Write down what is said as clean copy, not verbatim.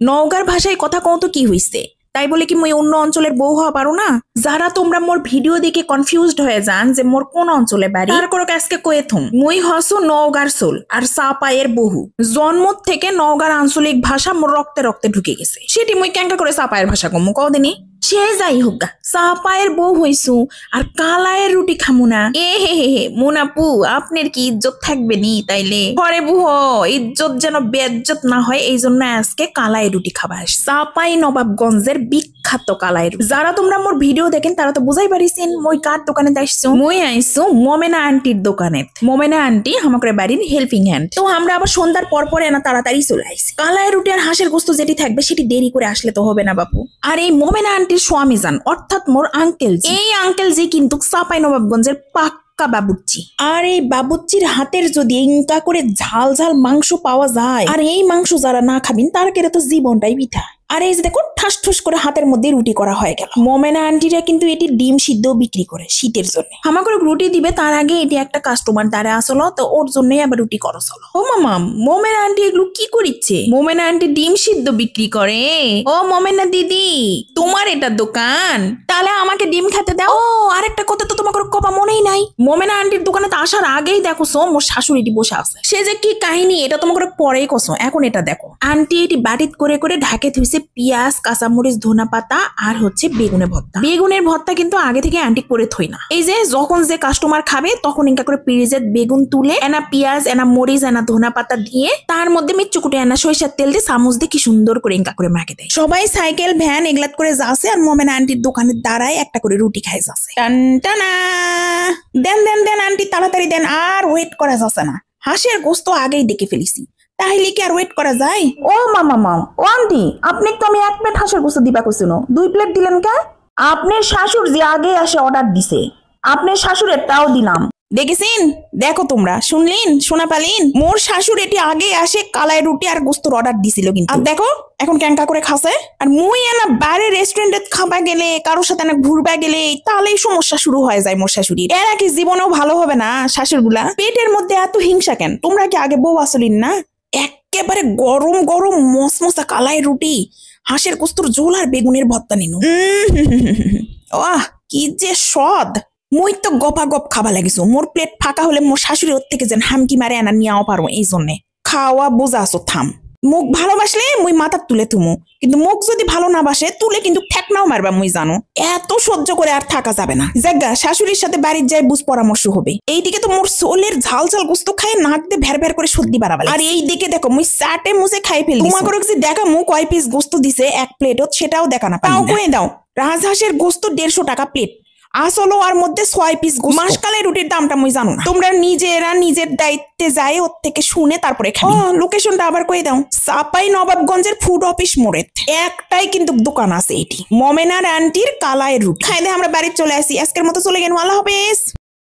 নওগাঁর ভাষায় কথা কত কি হইছে তাই বলে কি মই অন্য অঞ্চলের বউ হওয়া পারো না? যারা তোমরা মোর ভিডিও দেখে কনফিউজড হয়ে যান যে মোর কোন অঞ্চলে বাড়ি, তার করো আজকে কয়ে থুম মই হসু নওগাঁর সোল আর চাপাইয়ের বহু। জন্ম থেকে নওগাঁর আঞ্চলিক ভাষা মোর রক্তে রক্তে ঢুকে গেছে। সেটি মই কেঙ্কা করে চাপাইয়ের ভাষা কমু কদিনই। সে যাই হোক গা, চাপাইয়ের বউ হইছু আর কালায়ের রুটি খামু না। হে মুনাপু, আপনার কি ইজ্জত থাকবে নি তাইলে? ঘরে বুহ ইজ্জত যেন বেজ্জত না হয়, এই জন্য আজকে কালায়ের রুটি খাবা আস। চাপাই নবাবগঞ্জের বিখ্যাত কালায়ের রুটি। যারা তোমরা মোর ভিডিও দেখেন তারা তো বুঝাই পারিছেন মই কার দোকানে আসছো। মই আইসু মোমেনা আন্টির দোকানে। মোমেনা আন্টি আমাকে বাড়ির হেল্পিং হ্যান্ড। তো আমরা আবার সন্ধ্যার পর পরে না তাড়াতাড়ি চলে আইসি। কালায়ের রুটি আর হাঁসের গোস্ত যেটি থাকবে সেটি দেরি করে আসলে তো হবে না বাপু। আর এই মোমেনা আন্টি স্বামী যান অর্থাৎ মোর আঙ্কেল, এই আঙ্কেল জি কিন্তু চাপাই নবাবগঞ্জের পাক্কা বাবুর্চি। আর এই বাবুর্চির হাতের যদি ইনকা করে ঝাল ঝাল মাংস পাওয়া যায়, আর এই মাংস যারা না খাবেন তার কেরে তো জীবনটাই বিথা। আর এই যে দেখো ঠাস ঠুস করে হাতের মধ্যে রুটি করা হয়ে গেল। মোমেনা আন্টিরা কিন্তু এটি ডিম সিদ্ধ বিক্রি করে শীতের জন্য। আমাকে রুটি দিবে তার আগে এটি একটা কাস্টমার দ্বারা আসলো, তো ওর জন্যই আবার রুটি করো চলো। ও মামা, মোমেনা আন্টি এগুলো কি করিচ্ছে? মোমেনা আন্টি ডিম সিদ্ধ বিক্রি করে। ও মোমেনা দিদি, তোমার এটা দোকান, তাহলে আমাকে ডিম খেতে দাও। ও আরেকটা কথা তো তোমাকে কবা মনেই নাই, মোমেনা আন্টির দোকানে তো আসার আগেই দেখো মোর শাশুড়িটি বসে আছে। সে যে কি কাহিনী এটা তোমাকে পরেই কসো, এখন এটা দেখো। আন্টি এটি বাটিত করে করে ঢাকে থুইছে পিঁয়াজ, কাঁচামরিচ, ধনা পাতা আর হচ্ছে বেগুনের ভর্তা। বেগুনের ভর্তা কিন্তু আগে থেকে আন্টি করে থই না, এই যে যখন যে কাস্টমার খাবে তখন ইনকা করে পিরিজের বেগুন তুলে এনা পিঁয়াজ, এনা মরিচ, এনা ধনা পাতা দিয়ে তার মধ্যে মিচুকুটে এনা সরিষার তেল দিয়ে চামচ দিয়ে কি সুন্দর করে ইনকা করে মাখে দেয়। সবাই সাইকেল ভ্যান এগুলাত করে যাচ্ছে আর মোমেনা আন্টির দোকানের দ্বারাই একটা করে রুটি খাই যাচ্ছে। টানটানা দেন দেন দেন আন্টি তাড়াতাড়ি দেন, আর ওয়েট করা যাচ্ছে না। হাঁসের গোস্ত আগেই দেখে ফেলিছি, তাহলে কি আর ওয়েট করা যায়? ও মামা ও আন্টি, আপনি তো আমি 1 প্লেট হাঁসের গোস্ত দিবা কইছিল, 2 প্লেট দিলেন কে? আপনার শাশুড় যে আগে আসে অর্ডার দিছে, আপনার শাশুড়ের তাও দিলাম। দেখেছেন? দেখো তোমরা শুনলেন, শোনা পালিন, মোর শাশুড় এটি আগে আসে কালাই রুটি আর গোস্তর অর্ডার দিছিল কিন্তু। আর দেখো এখন ক্যাঙ্কা করে খাসে। আর মুই এনা বাইরে রেস্টুরেন্টে খাবা গেলে, কারোর সাথে না ঘুরবা গেলে তাহলেই সমস্যা শুরু হয়ে যায় মোর শাশুড়ির। এরা কি জীবনেও ভালো হবে না শাশুড়গুলা? পেটের মধ্যে এত হিংসা কেন? তোমরা কি আগে বউ আসলিন না? একেবারে গরম গরম মসমসা কালাই রুটি, হাঁসের গোস্তর ঝোল আর বেগুনের ভর্তা নিনু। ওহ কি যে স্বাদ! মই তো গপা গপ খাবা লাগিছো। মোর প্লেট ফাঁকা হলে মোর শাশুড়ি ওর থেকে যেন হামকি মারে আনা নিয়াও পারো, এই জন্যে খাওয়া বোঝা আছো থাম। মুখ ভালোবাসলে মুই মাথা তুলে তুমু, কিন্তু মুখ যদি ভালো না বাসে তুলে কিন্তু ঠেকনাও মারবা মুই জানো। এত সহ্য করে আর থাকা যাবে না। জায়গা শাশুড়ির সাথে বাড়ির যাই বুঝ পরামর্শ হবে। এইদিকে তো মোর সোলের ঝাল ঝাল গোস্ত খায় নাক দিয়ে ভের ভের করে সর্দি বাড়াবে। আর এই দিকে দেখো মুই চাটে মুছে খাই ফেলি। তোমাকে যে দেখা মুখ কয় পিস গোস্ত দিছে 1 প্লেটত সেটাও দেখা না পাও কয়ে দাও। রাজহাঁসের গোস্ত 150 টাকা প্লেট, আসলো আর মধ্যে 6 পিস গোস্ত। মাসকালে রুটির দামটা মুই জানো না, তোমরা নিজেরা নিজের দায়িত্বে যায় ওর থেকে শুনে তারপরে খাবি। লোকেশনটা আবার কই দাও। চাপাই নবাবগঞ্জের ফুড অফিস মোড়ে একটাই কিন্তু দোকান আছে, এটি মোমেনার আন্টির কালায়ের রুটি। খাই দে আমরা বাড়ি চলে আসি। আজকের মতো চলে গেল, আল্লাহ হাফেজ।